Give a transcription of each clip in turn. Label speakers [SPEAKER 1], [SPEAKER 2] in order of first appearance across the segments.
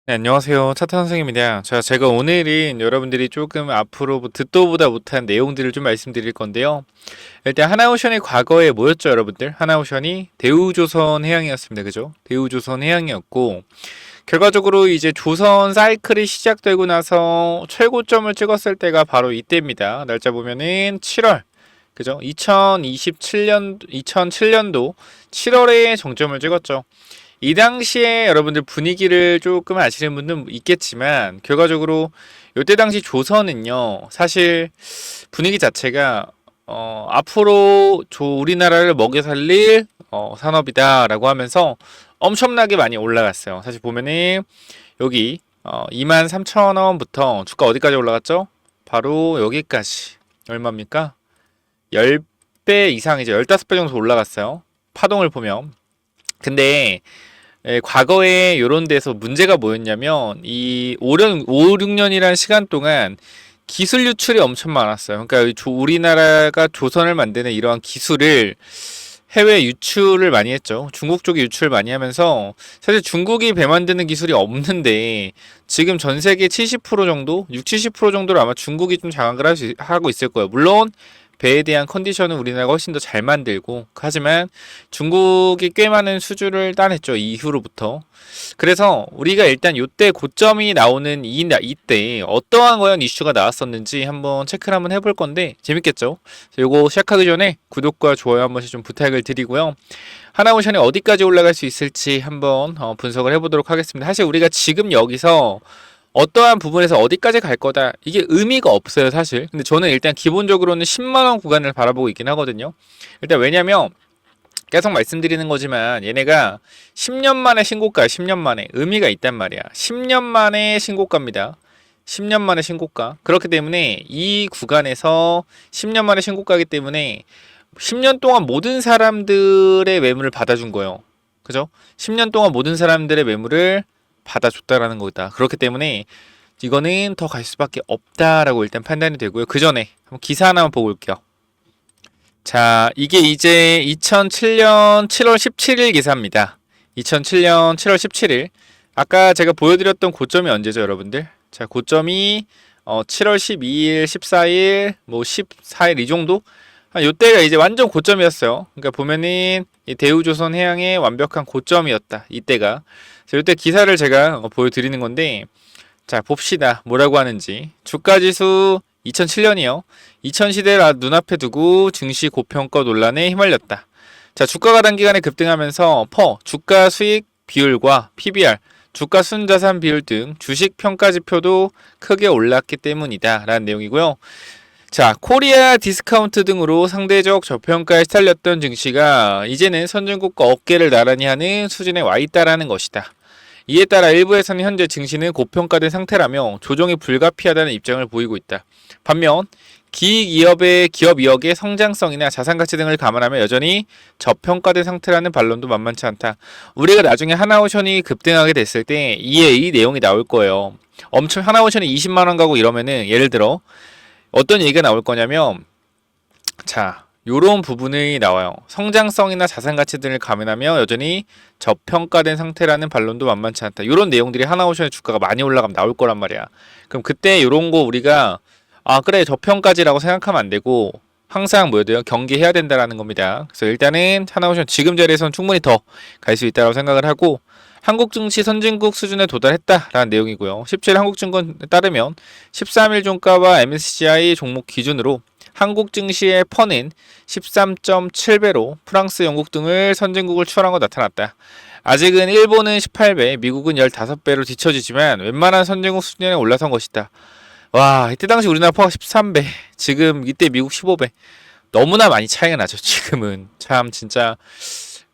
[SPEAKER 1] 네, 안녕하세요. 차트 선생님입니다. 제가 오늘은 여러분들이 조금 앞으로 듣도 보다 못한 내용들을 좀 말씀드릴 건데요. 일단 하나오션이 과거에 뭐였죠, 여러분들? 하나오션이 대우조선 해양이었습니다. 그죠? 대우조선 해양이었고, 결과적으로 이제 조선 사이클이 시작되고 나서 최고점을 찍었을 때가 바로 이때입니다. 날짜 보면은 7월. 그죠? 2007년도 7월에 정점을 찍었죠. 이 당시에 여러분들 분위기를 조금 아시는 분들은 있겠지만 결과적으로 이때 당시 조선은요 사실 분위기 자체가 앞으로 우리나라를 먹여 살릴 산업이다라고 하면서 엄청나게 많이 올라갔어요. 사실 보면은 여기 23,000원부터 주가 어디까지 올라갔죠? 바로 여기까지 얼마입니까? 10배 이상이죠. 15배 정도 올라갔어요. 파동을 보면. 근데 과거에 이런 데서 문제가 뭐였냐면 이 5, 6년이라는 시간 동안 기술 유출이 엄청 많았어요. 그러니까 우리나라가 조선을 만드는 이러한 기술을 해외 유출을 많이 했죠. 중국 쪽에 유출 많이 하면서 사실 중국이 배 만드는 기술이 없는데 지금 전 세계 70% 정도, 6, 70% 정도를 아마 중국이 좀 장악을 하고 있을 거예요. 물론 배에 대한 컨디션은 우리나라가 훨씬 더 잘 만들고 하지만 중국이 꽤 많은 수주를 따냈죠. 이후로부터. 그래서 우리가 일단 이때 고점이 나오는 이때 어떠한 거연 이슈가 나왔었는지 한번 체크를 한번 해볼 건데 재밌겠죠? 요거 시작하기 전에 구독과 좋아요 한 번씩 좀 부탁을 드리고요. 하나오션이 어디까지 올라갈 수 있을지 한번 분석을 해보도록 하겠습니다. 사실 우리가 지금 여기서 어떠한 부분에서 어디까지 갈 거다 이게 의미가 없어요 사실. 근데 저는 일단 기본적으로는 10만원 구간을 바라보고 있긴 하거든요. 일단 왜냐면 계속 말씀드리는 거지만 얘네가 10년 만에 신고가야. 10년 만에 의미가 있단 말이야. 10년 만에 신고가입니다. 10년 만에 신고가. 그렇기 때문에 이 구간에서 10년 만에 신고가이기 때문에 10년 동안 모든 사람들의 매물을 받아준 거예요. 그죠? 10년 동안 모든 사람들의 매물을 받아줬다라는 거다. 그렇기 때문에 이거는 더 갈 수밖에 없다라고 일단 판단이 되고요. 그 전에 한번 기사 하나만 보고 올게요. 자, 이게 이제 2007년 7월 17일 기사입니다. 2007년 7월 17일. 아까 제가 보여드렸던 고점이 언제죠, 여러분들? 자, 고점이 7월 12일, 14일, 뭐 14일 이 정도? 요때가 이제 완전 고점이었어요. 그러니까 보면은 이 대우조선 해양의 완벽한 고점이었다. 이때가. 그래서 요때 기사를 제가 보여드리는 건데, 자, 봅시다. 뭐라고 하는지. 주가지수 2007년이요. 2000시대를 눈앞에 두고 증시 고평가 논란에 휘말렸다. 자, 주가가 단기간에 급등하면서 주가 수익 비율과 PBR, 주가 순자산 비율 등 주식 평가 지표도 크게 올랐기 때문이다. 라는 내용이고요. 자, 코리아 디스카운트 등으로 상대적 저평가에 시달렸던 증시가 이제는 선진국과 어깨를 나란히 하는 수준에 와 있다라는 것이다. 이에 따라 일부에서는 현재 증시는 고평가된 상태라며 조정이 불가피하다는 입장을 보이고 있다. 반면 기업 이억의 성장성이나 자산가치 등을 감안하면 여전히 저평가된 상태라는 반론도 만만치 않다. 우리가 나중에 하나오션이 급등하게 됐을 때 이 내용이 나올 거예요. 엄청 하나오션이 20만원 가고 이러면은 예를 들어 어떤 얘기가 나올 거냐면 자, 요런 부분이 나와요. 성장성이나 자산가치 등을 감안하며 여전히 저평가된 상태라는 반론도 만만치 않다. 요런 내용들이 하나오션의 주가가 많이 올라가면 나올 거란 말이야. 그럼 그때 요런 거 우리가 그래 저평가지라고 생각하면 안 되고 항상 뭐야 돼요? 경계해야 된다라는 겁니다. 그래서 일단은 하나오션 지금 자리에서는 충분히 더 갈 수 있다고 생각을 하고 한국 증시 선진국 수준에 도달했다라는 내용이고요. 17일 한국증권에 따르면 13일 종가와 MSCI 종목 기준으로 한국 증시의 퍼는 13.7배로 프랑스, 영국 등을 선진국을 추월한 것 나타났다. 아직은 일본은 18배, 미국은 15배로 뒤처지지만 웬만한 선진국 수준에 올라선 것이다. 와, 이때 당시 우리나라 퍼가 13배, 지금 이때 미국 15배. 너무나 많이 차이가 나죠. 지금은 참 진짜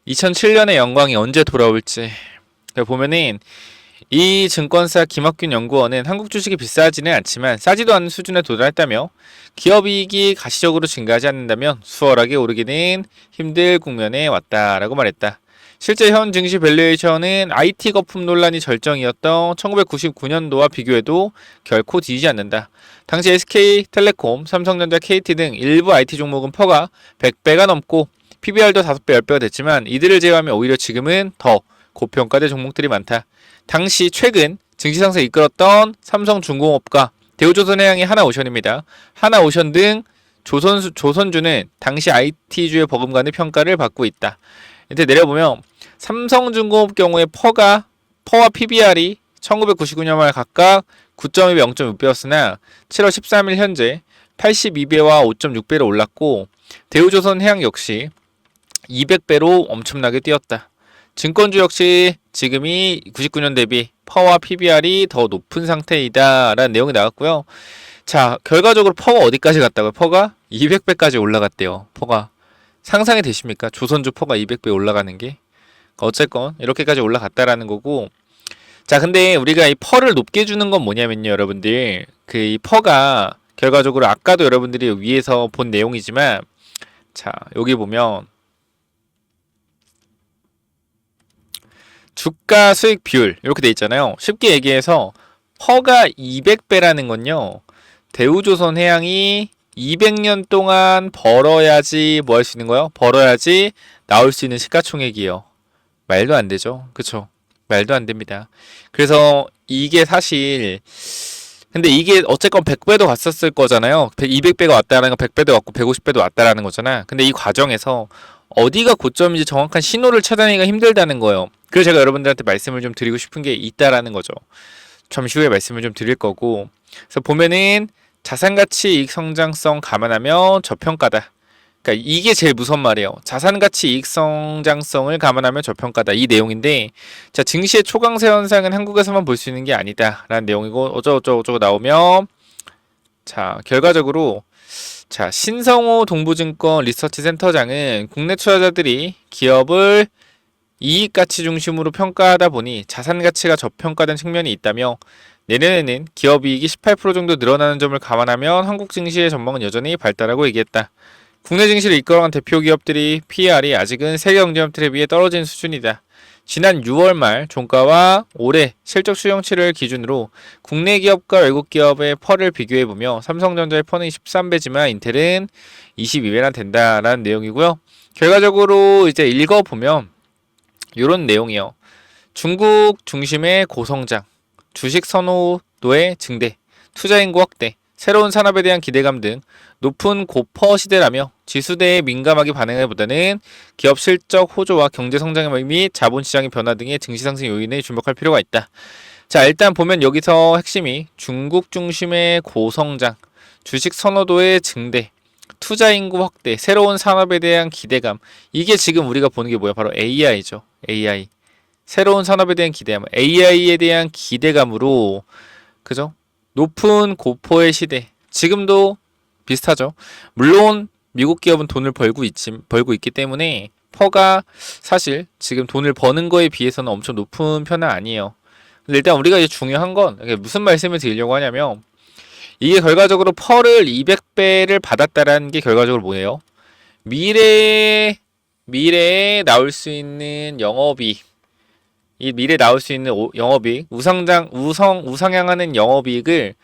[SPEAKER 1] 2007년의 영광이 언제 돌아올지. 보면은 이 증권사 김학균 연구원은 한국 주식이 비싸지는 않지만 싸지도 않는 수준에 도달했다며 기업이익이 가시적으로 증가하지 않는다면 수월하게 오르기는 힘들 국면에 왔다라고 말했다. 실제 현 증시 밸류에이션은 IT 거품 논란이 절정이었던 1999년도와 비교해도 결코 뒤지지 않는다. 당시 SK텔레콤, 삼성전자, KT 등 일부 IT 종목은 퍼가 100배가 넘고 PBR도 5배, 10배가 됐지만 이들을 제외하면 오히려 지금은 더 고평가된 종목들이 많다. 당시 최근 증시 상승 이끌었던 삼성중공업과 대우조선해양의 하나오션입니다. 하나오션 등 조선주는 당시 IT주의 버금가는 평가를 받고 있다. 이제 내려보면 삼성중공업 경우에 퍼와 PBR이 1999년 말 각각 9.2배, 0.6배였으나 7월 13일 현재 82배와 5.6배로 올랐고 대우조선해양 역시 200배로 엄청나게 뛰었다. 증권주 역시 지금이 99년 대비 퍼와 PBR이 더 높은 상태이다 라는 내용이 나왔고요. 자, 결과적으로 퍼가 어디까지 갔다고요? 퍼가 200배까지 올라갔대요. 퍼가 상상이 되십니까? 조선주 퍼가 200배 올라가는 게 어쨌건 이렇게까지 올라갔다라는 거고. 자, 근데 우리가 이 퍼를 높게 주는 건 뭐냐면요, 여러분들. 그 이 퍼가 결과적으로 아까도 여러분들이 위에서 본 내용이지만, 자, 여기 보면 주가 수익 비율 이렇게 돼 있잖아요. 쉽게 얘기해서 퍼가 200배라는 건요, 대우조선해양이 200년 동안 벌어야지 뭐 할 수 있는 거예요? 벌어야지 나올 수 있는 시가총액이에요. 말도 안 되죠. 그쵸? 말도 안 됩니다. 그래서 이게 사실 근데 이게 어쨌건 100배도 갔었을 거잖아요. 200배가 왔다라는 건 100배도 왔고 150배도 왔다라는 거잖아. 근데 이 과정에서 어디가 고점인지 정확한 신호를 찾아내기가 힘들다는 거예요. 그래서 제가 여러분들한테 말씀을 좀 드리고 싶은 게 있다라는 거죠. 잠시 후에 말씀을 좀 드릴 거고. 그래서 보면은 자산가치 이익 성장성 감안하면 저평가다. 그러니까 이게 제일 무서운 말이에요. 자산가치 이익 성장성을 감안하면 저평가다. 이 내용인데, 자, 증시의 초강세 현상은 한국에서만 볼 수 있는 게 아니다 라는 내용이고, 어쩌고저쩌고 나오면, 자, 결과적으로 자, 신성호 동부증권 리서치 센터장은 국내 투자자들이 기업을 이익가치 중심으로 평가하다 보니 자산가치가 저평가된 측면이 있다며, 내년에는 기업이익이 18% 정도 늘어나는 점을 감안하면 한국 증시의 전망은 여전히 발달하고 얘기했다. 국내 증시를 이끌어간 대표 기업들이 PER이 아직은 세계 경제업들에 비해 떨어진 수준이다. 지난 6월 말 종가와 올해 실적 추정치를 기준으로 국내 기업과 외국 기업의 펄을 비교해보며 삼성전자의 펄은 13배지만 인텔은 22배나 된다라는 내용이고요. 결과적으로 이제 읽어보면 이런 내용이요. 중국 중심의 고성장, 주식 선호도의 증대, 투자인구 확대, 새로운 산업에 대한 기대감 등 높은 고퍼 시대라며 지수대에 민감하게 반응하기보다는 기업 실적 호조와 경제 성장 및 자본시장의 변화 등의 증시 상승 요인에 주목할 필요가 있다. 자, 일단 보면 여기서 핵심이 중국 중심의 고성장, 주식 선호도의 증대, 투자인구 확대, 새로운 산업에 대한 기대감. 이게 지금 우리가 보는 게 뭐야? 바로 AI죠. AI. 새로운 산업에 대한 기대감. AI에 대한 기대감으로, 그죠? 높은 고퍼의 시대. 지금도 비슷하죠. 물론 미국 기업은 돈을 벌고 있기 때문에 퍼가 사실 지금 돈을 버는 거에 비해서는 엄청 높은 편은 아니에요. 근데 일단 우리가 이제 중요한 건 무슨 말씀을 드리려고 하냐면, 이게 결과적으로 펄을 200배를 받았다라는 게 결과적으로 뭐예요? 미래에 나올 수 있는 영업이익, 이 미래에 나올 수 있는 영업이익, 우상향하는 영업이익을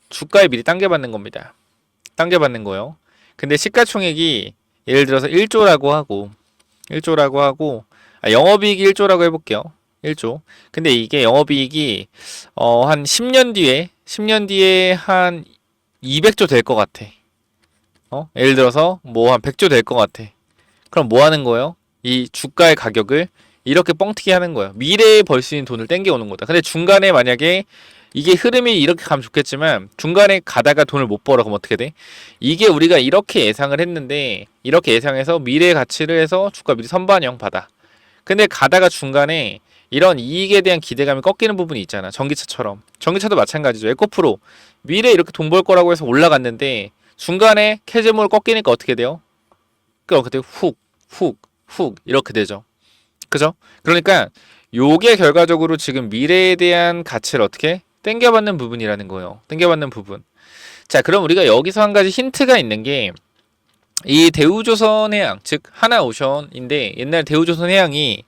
[SPEAKER 1] 주가에 미리 당겨받는 겁니다. 당겨받는 거예요. 근데 시가총액이 예를 들어서 1조라고 하고 영업이익이 1조라고 해볼게요. 1조. 근데 이게 영업이익이 한 10년 뒤에 한 200조 될 것 같아. 예를 들어서 뭐 한 100조 될 것 같아. 그럼 뭐 하는 거예요? 이 주가의 가격을 이렇게 뻥튀기 하는 거예요. 미래에 벌 수 있는 돈을 땡겨오는 거다. 근데 중간에 만약에 이게 흐름이 이렇게 가면 좋겠지만 중간에 가다가 돈을 못 벌어. 그럼 어떻게 돼? 이게 우리가 이렇게 예상을 했는데, 이렇게 예상해서 미래의 가치를 해서 주가 미리 선반영 받아. 근데 가다가 중간에 이런 이익에 대한 기대감이 꺾이는 부분이 있잖아. 전기차처럼. 전기차도 마찬가지죠. 에코프로 미래에 이렇게 돈 벌 거라고 해서 올라갔는데 중간에 캐즈몰 꺾이니까 어떻게 돼요? 그때 훅 이렇게 되죠. 그죠? 그러니까 요게 결과적으로 지금 미래에 대한 가치를 어떻게 땡겨받는 부분이라는 거예요. 땡겨받는 부분. 자, 그럼 우리가 여기서 한 가지 힌트가 있는 게, 이 대우조선해양, 즉 하나오션인데, 옛날 대우조선해양이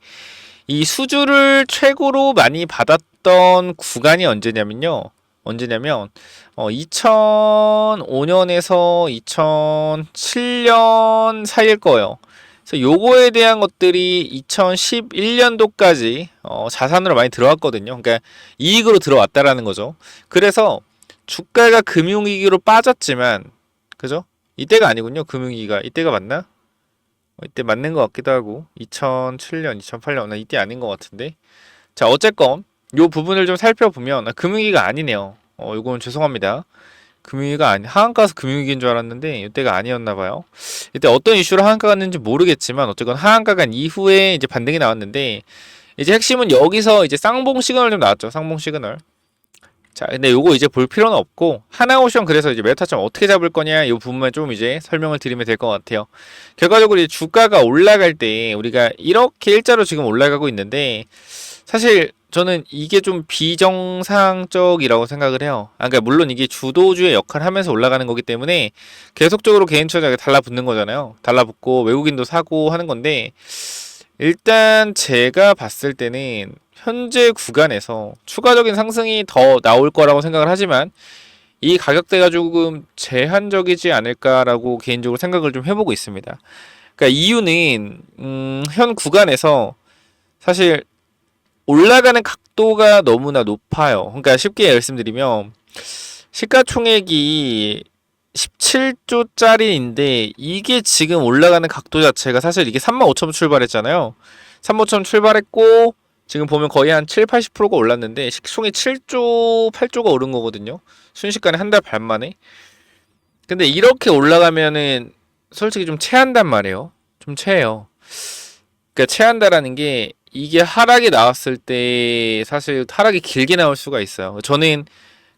[SPEAKER 1] 이 수주를 최고로 많이 받았던 구간이 언제냐면 2005년에서 2007년 사이일 거예요. 그래서 요거에 대한 것들이 2011년도까지 자산으로 많이 들어왔거든요. 그러니까 이익으로 들어왔다라는 거죠. 그래서 주가가 금융위기로 빠졌지만, 그죠? 이때가 아니군요. 금융위기가 이때가 맞나? 이때 맞는 것 같기도 하고 2007년, 2008년 이때 아닌 것 같은데. 자, 어쨌건 요 부분을 좀 살펴보면 금융위기가 아니네요. 요건 죄송합니다. 금융위기가 하한가에서 금융위기인 줄 알았는데 이때가 아니었나 봐요. 이때 어떤 이슈로 하한가 갔는지 모르겠지만 어쨌건 하한가 간 이후에 이제 반등이 나왔는데, 이제 핵심은 여기서 이제 쌍봉 시그널 좀 나왔죠. 쌍봉 시그널. 자, 근데 요거 이제 볼 필요는 없고, 하나오션 그래서 이제 메타점 어떻게 잡을 거냐 이 부분만 좀 이제 설명을 드리면 될 것 같아요. 결과적으로 이제 주가가 올라갈 때 우리가 이렇게 일자로 지금 올라가고 있는데, 사실 저는 이게 좀 비정상적이라고 생각을 해요. 그러니까 물론 이게 주도주의 역할을 하면서 올라가는 거기 때문에 계속적으로 개인 투자자가 달라붙는 거잖아요. 달라붙고 외국인도 사고 하는 건데, 일단 제가 봤을 때는 현재 구간에서 추가적인 상승이 더 나올 거라고 생각을 하지만 이 가격대가 조금 제한적이지 않을까라고 개인적으로 생각을 좀 해보고 있습니다. 그러니까 이유는 현 구간에서 사실 올라가는 각도가 너무나 높아요. 그러니까 쉽게 말씀드리면 시가총액이 17조짜리인데 이게 지금 올라가는 각도 자체가 사실 이게 35,000원 출발했잖아요. 35,000원 출발했고 지금 보면 거의 한 7, 80%가 올랐는데 시총이 7조, 8조가 오른 거거든요. 순식간에 한 달 반 만에. 근데 이렇게 올라가면은 솔직히 좀 체한단 말이에요. 좀 체해요. 그러니까 체한다라는 게 이게 하락이 나왔을 때 사실 하락이 길게 나올 수가 있어요. 저는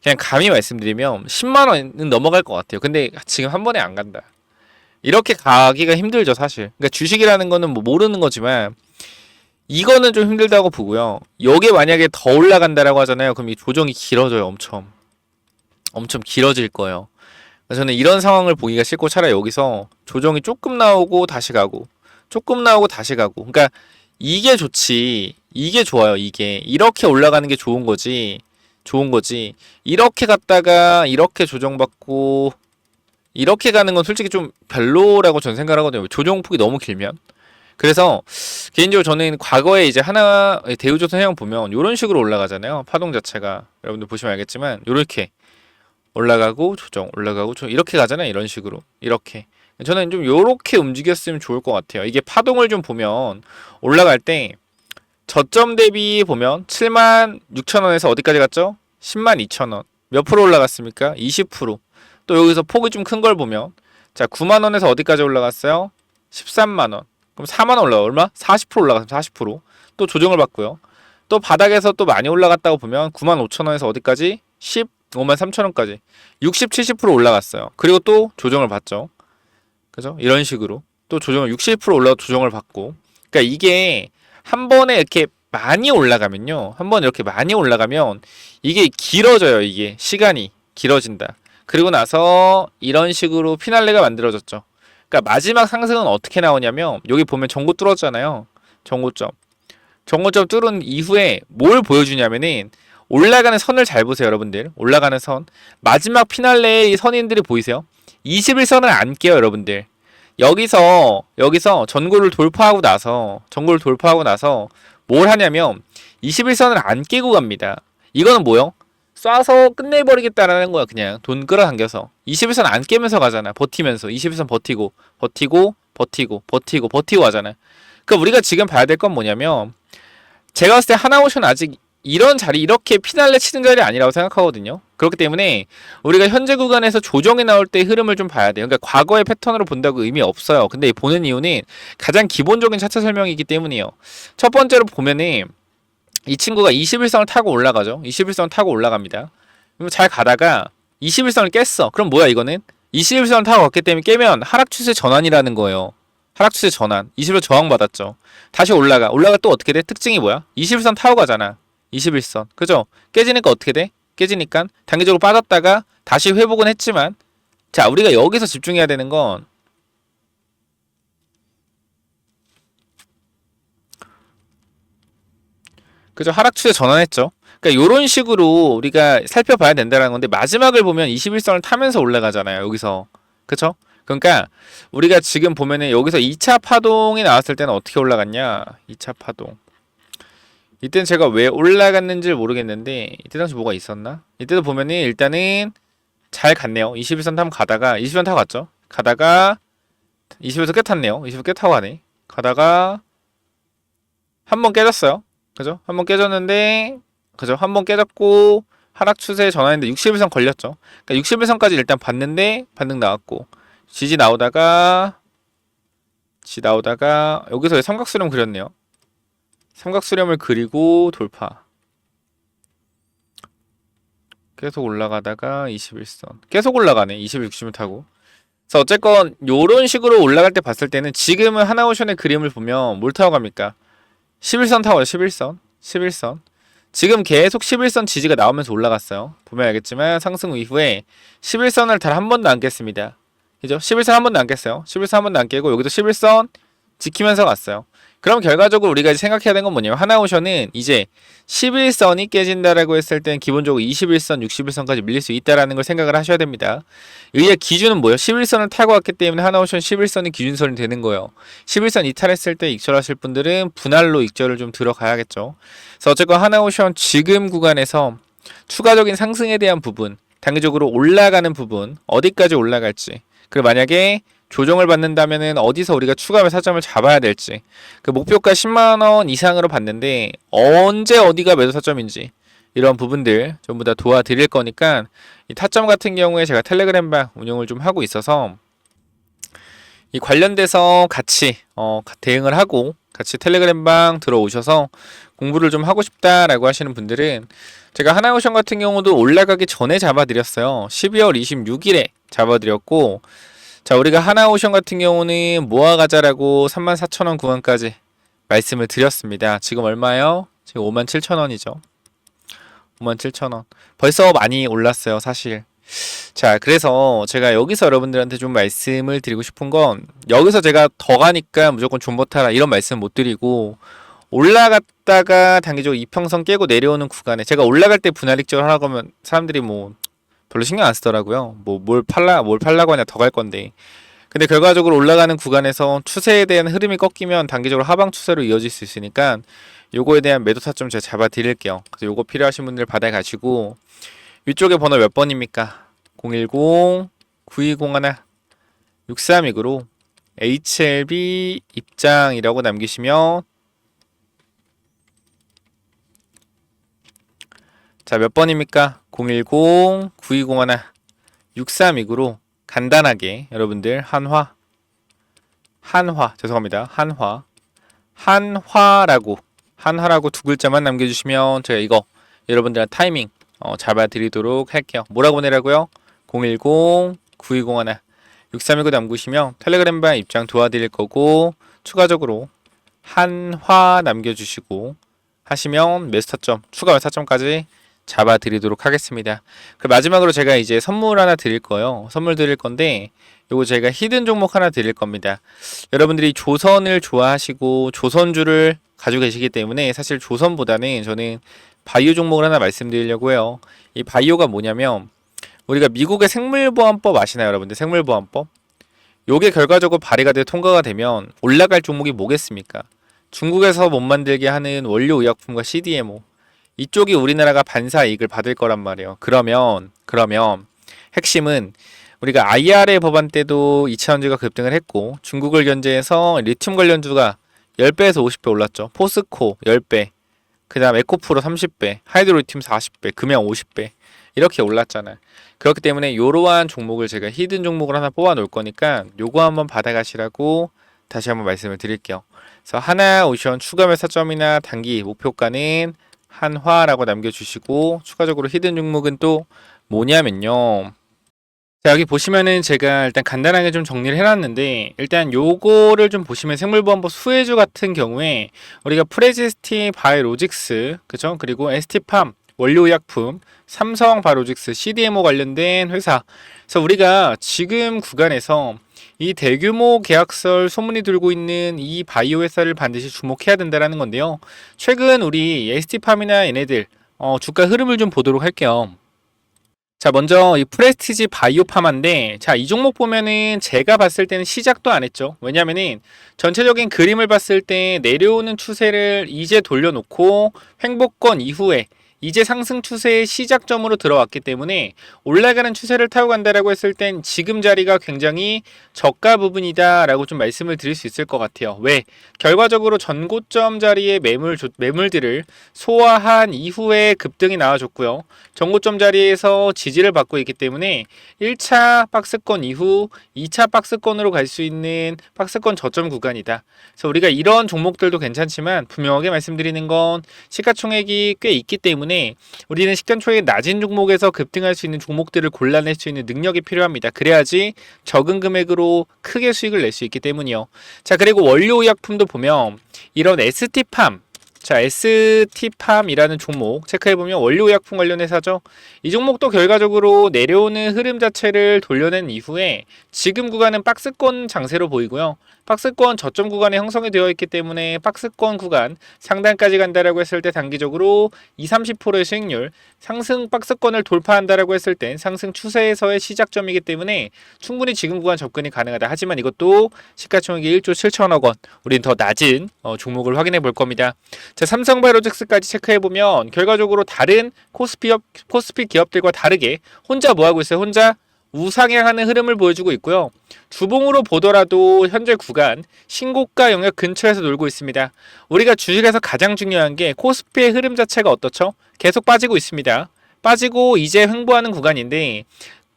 [SPEAKER 1] 그냥 감히 말씀드리면 10만 원은 넘어갈 것 같아요. 근데 지금 한 번에 안 간다. 이렇게 가기가 힘들죠, 사실. 그러니까 주식이라는 거는 뭐 모르는 거지만 이거는 좀 힘들다고 보고요. 여기 만약에 더 올라간다라고 하잖아요. 그럼 이 조정이 길어져요, 엄청. 엄청 길어질 거예요. 그래서 저는 이런 상황을 보기가 싫고 차라리 여기서 조정이 조금 나오고 다시 가고 조금 나오고 다시 가고. 그러니까 이게 좋지. 이게 좋아요, 이게. 이렇게 올라가는 게 좋은 거지. 좋은 거지. 이렇게 갔다가 이렇게 조정받고 이렇게 가는 건 솔직히 좀 별로라고 저는 생각을 하거든요. 조정폭이 너무 길면. 그래서 개인적으로 저는 과거에 이제 하나 대우조선해양 보면 이런 식으로 올라가잖아요. 파동 자체가 여러분들 보시면 알겠지만 이렇게 올라가고 조정 올라가고 조정 이렇게 가잖아요. 이런 식으로 이렇게 저는 좀 이렇게 움직였으면 좋을 것 같아요. 이게 파동을 좀 보면 올라갈 때 저점 대비 보면 76,000원에서 어디까지 갔죠? 102,000원. 몇 프로 올라갔습니까? 20%. 또 여기서 폭이 좀 큰 걸 보면 자 9만원에서 어디까지 올라갔어요? 13만원. 그럼 4만원 올라가 얼마? 40% 올라갔습니다. 40%. 또 조정을 받고요. 또 바닥에서 또 많이 올라갔다고 보면 95,000원에서 어디까지? 153,000원까지 60, 70% 올라갔어요. 그리고 또 조정을 받죠. 그죠? 이런 식으로 또 조정을 60% 올라가 조정을 받고. 그러니까 이게 한 번에 이렇게 많이 올라가면요. 한 번에 이렇게 많이 올라가면 이게 길어져요. 이게 시간이 길어진다. 그리고 나서 이런 식으로 피날레가 만들어졌죠. 그러니까 마지막 상승은 어떻게 나오냐면 여기 보면 전고 뚫었잖아요. 전고점. 전고점 뚫은 이후에 뭘 보여주냐면은 올라가는 선을 잘 보세요, 여러분들. 올라가는 선. 마지막 피날레의 이 선인들이 보이세요? 21선을 안 깨요, 여러분들. 여기서 전고를 돌파하고 나서 뭘 하냐면 21선을 안 깨고 갑니다. 이거는 뭐요? 쏴서 끝내버리겠다라는 거야. 그냥 돈 끌어당겨서 21선 안 깨면서 가잖아. 버티면서 21선 버티고 하잖아. 그러니까 우리가 지금 봐야 될 건 뭐냐면 제가 봤을 때 하나오션 아직 이런 자리 이렇게 피날레 치는 자리 아니라고 생각하거든요. 그렇기 때문에 우리가 현재 구간에서 조정이 나올 때 흐름을 좀 봐야 돼요. 그러니까 과거의 패턴으로 본다고 의미 없어요. 근데 보는 이유는 가장 기본적인 차트 설명이기 때문이에요. 첫 번째로 보면은 이 친구가 21선을 타고 올라가죠. 21선을 타고 올라갑니다. 그럼 잘 가다가 21선을 깼어. 그럼 뭐야 이거는? 21선을 타고 갔기 때문에 깨면 하락 추세 전환이라는 거예요. 하락 추세 전환. 21선 저항받았죠. 다시 올라가. 또 어떻게 돼? 특징이 뭐야? 21선 타고 가잖아. 21선. 그죠? 깨지니까 어떻게 돼? 깨지니까 단기적으로 빠졌다가 다시 회복은 했지만 자, 우리가 여기서 집중해야 되는 건 그죠? 하락 추세 전환했죠. 그러니까 이런 식으로 우리가 살펴봐야 된다는 건데 마지막을 보면 21선을 타면서 올라가잖아요. 여기서. 그쵸? 그러니까 우리가 지금 보면은 여기서 2차 파동이 나왔을 때는 어떻게 올라갔냐? 2차 파동. 이때는 제가 왜 올라갔는지 모르겠는데 이때 당시 뭐가 있었나? 이때도 보면은 일단은 잘 갔네요. 21선 타고 가다가 20선 타고 갔죠. 가다가 20에서 꽤 탔네요. 20에 꽤 타고 가네. 가다가 한 번 깨졌어요. 그죠? 한 번 깨졌는데 그죠? 한 번 깨졌고 하락 추세에 전환했는데 61선 걸렸죠. 그러니까 61선까지 일단 봤는데 반등 나왔고 지지 나오다가 여기서 삼각수렴 그렸네요. 삼각수렴을 그리고 돌파. 계속 올라가다가 21선. 계속 올라가네. 21, 60을 타고. 그래서 어쨌건 요런 식으로 올라갈 때 봤을 때는 지금은 하나오션의 그림을 보면 뭘 타고 갑니까? 11선 타고 가요. 11선. 11선. 지금 계속 11선 지지가 나오면서 올라갔어요. 보면 알겠지만 상승 이후에 11선을 단 한 번도 안 깼습니다. 그죠? 11선 한 번도 안 깼어요. 11선 한 번도 안 깨고 여기도 11선 지키면서 갔어요. 그럼 결과적으로 우리가 이제 생각해야 되는 건 뭐냐면 하나오션은 이제 11선이 깨진다라고 했을 땐 기본적으로 21선, 61선까지 밀릴 수 있다라는 걸 생각을 하셔야 됩니다. 의의 기준은 뭐예요? 11선을 타고 왔기 때문에 하나오션 11선이 기준선이 되는 거예요. 11선 이탈했을 때 익절하실 분들은 분할로 익절을 좀 들어가야겠죠. 그래서 어쨌건 하나오션 지금 구간에서 추가적인 상승에 대한 부분, 단기적으로 올라가는 부분, 어디까지 올라갈지, 그리고 만약에 조정을 받는다면은 어디서 우리가 추가 매수점을 잡아야 될지, 그 목표가 10만원 이상으로 봤는데 언제 어디가 매도 타점인지 이런 부분들 전부 다 도와드릴 거니까 이 타점 같은 경우에 제가 텔레그램방 운영을 좀 하고 있어서 이 관련돼서 같이 대응을 하고 같이 텔레그램방 들어오셔서 공부를 좀 하고 싶다라고 하시는 분들은 제가 하나오션 같은 경우도 올라가기 전에 잡아드렸어요. 12월 26일에 잡아드렸고, 자, 우리가 하나오션 같은 경우는 모아가자라고 34,000원 구간까지 말씀을 드렸습니다. 지금 얼마요? 지금 57,000원이죠. 57,000원. 벌써 많이 올랐어요, 사실. 자, 그래서 제가 여기서 여러분들한테 좀 말씀을 드리고 싶은 건, 여기서 제가 더 가니까 무조건 존버타라 이런 말씀 못 드리고, 올라갔다가 단기적으로 이평선 깨고 내려오는 구간에 제가 올라갈 때 분할 익절 하라고 하면 사람들이 뭐 별로 신경 안 쓰더라고요. 뭐 뭘 팔라고 하냐, 더 갈 건데. 근데 결과적으로 올라가는 구간에서 추세에 대한 흐름이 꺾이면 단기적으로 하방 추세로 이어질 수 있으니까 요거에 대한 매도 타점 제가 잡아 드릴게요. 그래서 요거 필요하신 분들 받아 가시고, 위쪽에 번호 몇 번입니까? 010-9201-6329로 HLB 입장이라고 남기시면, 자, 몇 번입니까? 010-9201-6329로 간단하게 여러분들 죄송합니다. 한화라고 두 글자만 남겨주시면 제가 이거 여러분들한테 타이밍 잡아드리도록 할게요. 뭐라고 보내라고요? 010-9201-6329 남기시면 텔레그램방 입장 도와드릴 거고, 추가적으로 한화 남겨주시고 하시면 매수타점, 추가 매수타점까지 잡아드리도록 하겠습니다. 그 마지막으로 제가 이제 선물 하나 드릴 거예요. 선물 드릴 건데 요거 제가 히든 종목 하나 드릴 겁니다. 여러분들이 조선을 좋아하시고 조선주를 가지고 계시기 때문에 사실 조선보다는 저는 바이오 종목을 하나 말씀드리려고 해요. 이 바이오가 뭐냐면 우리가 미국의 생물보안법 아시나요, 여러분들? 생물보안법? 요게 결과적으로 발의가 돼 통과가 되면 올라갈 종목이 뭐겠습니까? 중국에서 못 만들게 하는 원료의약품과 CDMO, 이쪽이 우리나라가 반사 이익을 받을 거란 말이에요. 그러면 핵심은 우리가 IRA 법안 때도 2차전지가 급등을 했고, 중국을 견제해서 리튬 관련주가 10배에서 50배 올랐죠. 포스코 10배, 그 다음 에코프로 30배, 하이드로리튬 40배, 금양 50배 이렇게 올랐잖아요. 그렇기 때문에 이러한 종목을 제가 히든 종목을 하나 뽑아 놓을 거니까 요거 한번 받아가시라고 다시 한번 말씀을 드릴게요. 그래서 하나오션 추가 매수점이나 단기 목표가는 한화라고 남겨주시고, 추가적으로 히든 종목은 또 뭐냐면요. 자, 여기 보시면은 제가 일단 간단하게 좀 정리를 해놨는데, 일단 요거를 좀 보시면 생물보안법 수혜주 같은 경우에 우리가 프레지스티 바이오로직스, 그죠? 그리고 ST팜 원료의약품, 삼성 바이오로직스, CDMO 관련된 회사. 그래서 우리가 지금 구간에서 이 대규모 계약설 소문이 돌고 있는 이 바이오 회사를 반드시 주목해야 된다는 건데요. 최근 우리 ST팜이나 얘네들 주가 흐름을 좀 보도록 할게요. 자, 먼저 이 프레스티지 바이오파마인데, 자, 이 종목 보면은 제가 봤을 때는 시작도 안 했죠. 왜냐면은 전체적인 그림을 봤을 때 내려오는 추세를 이제 돌려놓고 횡보권 이후에 이제 상승 추세의 시작점으로 들어왔기 때문에 올라가는 추세를 타고 간다라고 했을 땐 지금 자리가 굉장히 저가 부분이다라고 좀 말씀을 드릴 수 있을 것 같아요. 왜? 결과적으로 전고점 자리의 매물들을 소화한 이후에 급등이 나와줬고요. 전고점 자리에서 지지를 받고 있기 때문에 1차 박스권 이후 2차 박스권으로 갈 수 있는 박스권 저점 구간이다. 그래서 우리가 이런 종목들도 괜찮지만 분명하게 말씀드리는 건 시가총액이 꽤 있기 때문에 우리는 시가총액이 낮은 종목에서 급등할 수 있는 종목들을 골라낼 수 있는 능력이 필요합니다. 그래야지 적은 금액으로 크게 수익을 낼 수 있기 때문이요. 자, 그리고 원료의약품도 보면 이런 ST팜, 자, ST팜이라는 종목 체크해보면 원료의약품 관련 회사죠. 이 종목도 결과적으로 내려오는 흐름 자체를 돌려낸 이후에 지금 구간은 박스권 장세로 보이고요. 박스권 저점 구간에 형성이 되어 있기 때문에 박스권 구간 상단까지 간다라고 했을 때 단기적으로 20-30%의 수익률, 상승 박스권을 돌파한다라고 했을 때 상승 추세에서의 시작점이기 때문에 충분히 지금 구간 접근이 가능하다. 하지만 이것도 시가총액이 1조 7천억 원, 우린 더 낮은 종목을 확인해 볼 겁니다. 자, 삼성바이오로직스까지 체크해보면 결과적으로 다른 코스피 기업들과 다르게 혼자 뭐하고 있어요? 혼자 우상향하는 흐름을 보여주고 있고요. 주봉으로 보더라도 현재 구간 신고가 영역 근처에서 놀고 있습니다. 우리가 주식에서 가장 중요한 게 코스피의 흐름 자체가 어떻죠? 계속 빠지고 있습니다. 빠지고 이제 횡보하는 구간인데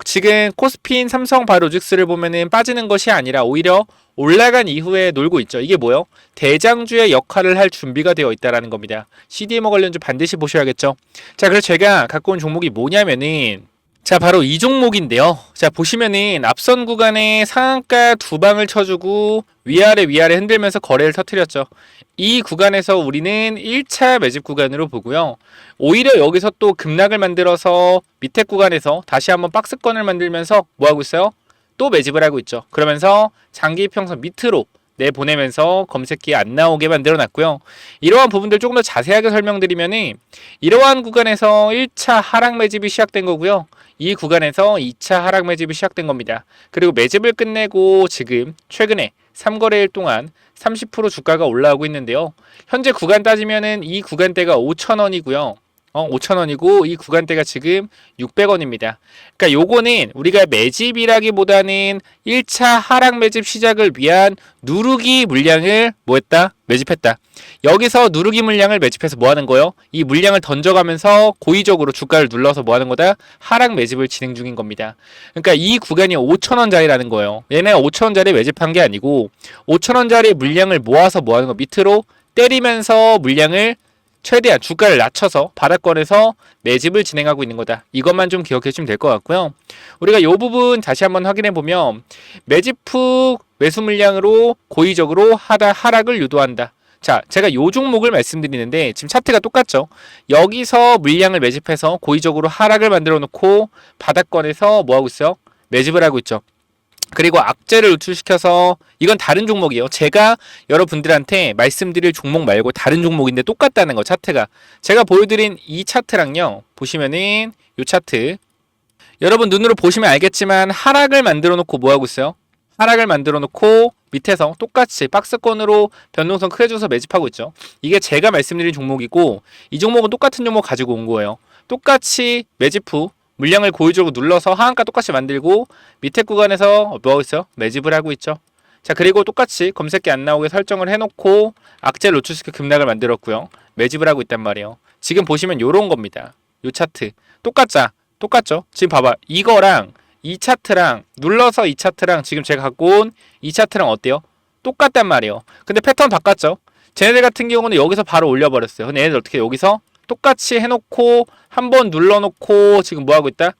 [SPEAKER 1] 지금 코스피인 삼성바이오로직스를 보면은 빠지는 것이 아니라 오히려 올라간 이후에 놀고 있죠. 이게 뭐요? 대장주의 역할을 할 준비가 되어 있다라는 겁니다. CDMO 관련주 반드시 보셔야겠죠. 자, 그래서 제가 갖고 온 종목이 뭐냐면은 자, 바로 이 종목인데요. 자, 보시면은 앞선 구간에 상한가 두 방을 쳐주고 위아래 흔들면서 거래를 터뜨렸죠. 이 구간에서 우리는 1차 매집 구간으로 보고요. 오히려 여기서 또 급락을 만들어서 밑에 구간에서 다시 한번 박스권을 만들면서 뭐하고 있어요? 또 매집을 하고 있죠. 그러면서 장기 이평선 밑으로 내보내면서 검색기에 안 나오게 만들어 놨고요. 이러한 부분들 조금 더 자세하게 설명드리면은 이러한 구간에서 1차 하락 매집이 시작된 거고요. 이 구간에서 2차 하락 매집이 시작된 겁니다. 그리고 매집을 끝내고 지금 최근에 3거래일 동안 30% 주가가 올라오고 있는데요. 현재 구간 따지면은 이 구간대가 5,000원이고요. 5,000원이고 이 구간대가 지금 600원입니다. 그러니까 요거는 우리가 매집이라기보다는 1차 하락 매집 시작을 위한 누르기 물량을 뭐했다? 매집했다. 여기서 누르기 물량을 매집해서 뭐 하는 거예요? 이 물량을 던져가면서 고의적으로 주가를 눌러서 뭐 하는 거다? 하락 매집을 진행 중인 겁니다. 그러니까 이 구간이 5,000원짜리라는 거예요. 얘네 5,000원짜리 매집한 게 아니고 5,000원짜리 물량을 모아서 뭐 하는 거? 밑으로 때리면서 물량을 최대한 주가를 낮춰서 바닥권에서 매집을 진행하고 있는 거다. 이것만 좀 기억해 주시면 될 것 같고요. 우리가 이 부분 다시 한번 확인해 보면 매집 후 매수 물량으로 고의적으로 하락을 유도한다. 자, 제가 요 종목을 말씀드리는데 지금 차트가 똑같죠. 여기서 물량을 매집해서 고의적으로 하락을 만들어 놓고 바닥권에서 뭐 하고 있어요? 매집을 하고 있죠. 그리고 악재를 노출시켜서 이건 다른 종목이에요. 제가 여러분들한테 말씀드릴 종목 말고 다른 종목인데 똑같다는 거 차트가. 제가 보여드린 이 차트랑요. 보시면은 이 차트. 여러분 눈으로 보시면 알겠지만 하락을 만들어 놓고 뭐 하고 있어요? 하락을 만들어 놓고 밑에서 똑같이 박스권으로 변동성 크게 줘서 매집하고 있죠. 이게 제가 말씀드린 종목이고 이 종목은 똑같은 종목 가지고 온 거예요. 똑같이 매집 후 물량을 고의적으로 눌러서 하한가 똑같이 만들고 밑에 구간에서 뭐 하고 있어요? 매집을 하고 있죠. 자, 그리고 똑같이 검색기 안 나오게 설정을 해놓고 악재를 노출시켜 급락을 만들었고요. 매집을 하고 있단 말이에요. 지금 보시면 요런 겁니다. 요 차트. 똑같죠? 지금 봐봐. 이거랑 이 차트랑 눌러서 이 차트랑 지금 제가 갖고 온 이 차트랑 어때요? 똑같단 말이에요. 근데 패턴 바꿨죠? 쟤네들 같은 경우는 여기서 바로 올려버렸어요. 근데 얘네들 어떻게 여기서 똑같이 해놓고 한번 눌러놓고 지금 뭐하고 있다?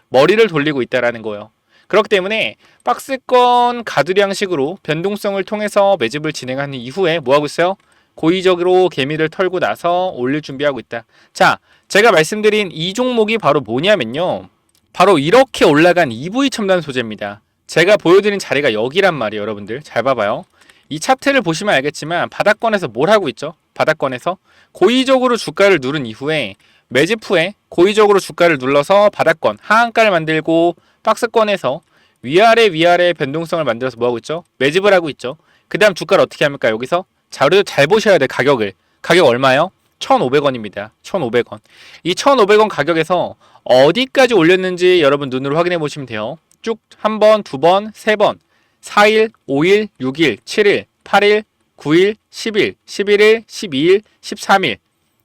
[SPEAKER 1] 머리를 돌리고 있다라는 거예요. 그렇기 때문에 박스권 가두리 형식으로 변동성을 통해서 매집을 진행한 이후에 뭐하고 있어요? 고의적으로 개미를 털고 나서 올릴 준비하고 있다. 자, 제가 말씀드린 이 종목이 바로 뭐냐면요. 바로 이렇게 올라간 EV 첨단 소재입니다. 제가 보여드린 자리가 여기란 말이에요. 여러분들 잘 봐봐요. 이 차트를 보시면 알겠지만 바닥권에서 뭘 하고 있죠? 바닥권에서 고의적으로 주가를 누른 이후에 매집 후에 고의적으로 주가를 눌러서 바닥권, 하한가를 만들고 박스권에서 위아래 변동성을 만들어서 뭐하고 있죠? 매집을 하고 있죠. 그 다음 주가를 어떻게 합니까? 여기서 자료 잘 보셔야 돼. 가격을. 가격 얼마요? 1,500원입니다. 1,500원. 이 1,500원 가격에서 어디까지 올렸는지 여러분 눈으로 확인해 보시면 돼요. 쭉 한 번, 두 번, 세 번, 4일, 5일, 6일, 7일, 8일, 9일, 10일, 11일, 12일, 13일.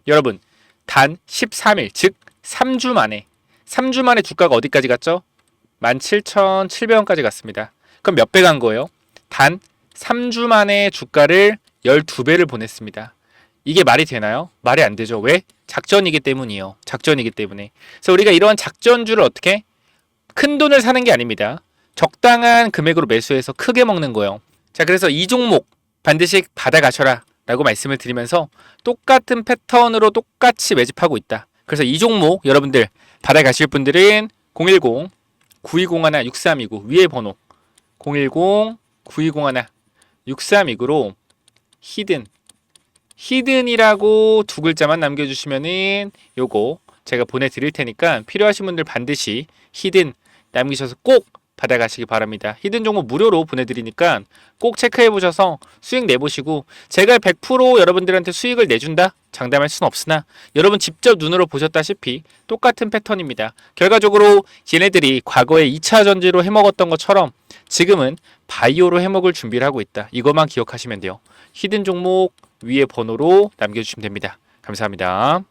[SPEAKER 1] 여러분, 단 13일, 즉 3주 만에 주가가 어디까지 갔죠? 17,700원까지 갔습니다. 그럼 몇 배 간 거예요? 단 3주 만에 주가를 12배를 보냈습니다. 이게 말이 되나요? 말이 안 되죠. 왜? 작전이기 때문이에요. 작전이기 때문에. 그래서 우리가 이러한 작전주를 어떻게? 큰 돈을 사는 게 아닙니다. 적당한 금액으로 매수해서 크게 먹는 거예요. 자, 그래서 이 종목 반드시 받아가셔라 라고 말씀을 드리면서 똑같은 패턴으로 똑같이 매집하고 있다. 그래서 이 종목 여러분들 받아가실 분들은 010-9201-6329 위에 번호 010-9201-6329로 히든이라고 두 글자만 남겨주시면은 요거 제가 보내드릴 테니까 필요하신 분들 반드시 히든 남기셔서 꼭 받아가시기 바랍니다. 히든 종목 무료로 보내드리니까 꼭 체크해 보셔서 수익 내보시고, 제가 100% 여러분들한테 수익을 내준다? 장담할 수는 없으나 여러분 직접 눈으로 보셨다시피 똑같은 패턴입니다. 결과적으로 얘네들이 과거에 2차 전지로 해먹었던 것처럼 지금은 바이오로 해먹을 준비를 하고 있다. 이것만 기억하시면 돼요. 히든 종목 위에 번호로 남겨주시면 됩니다. 감사합니다.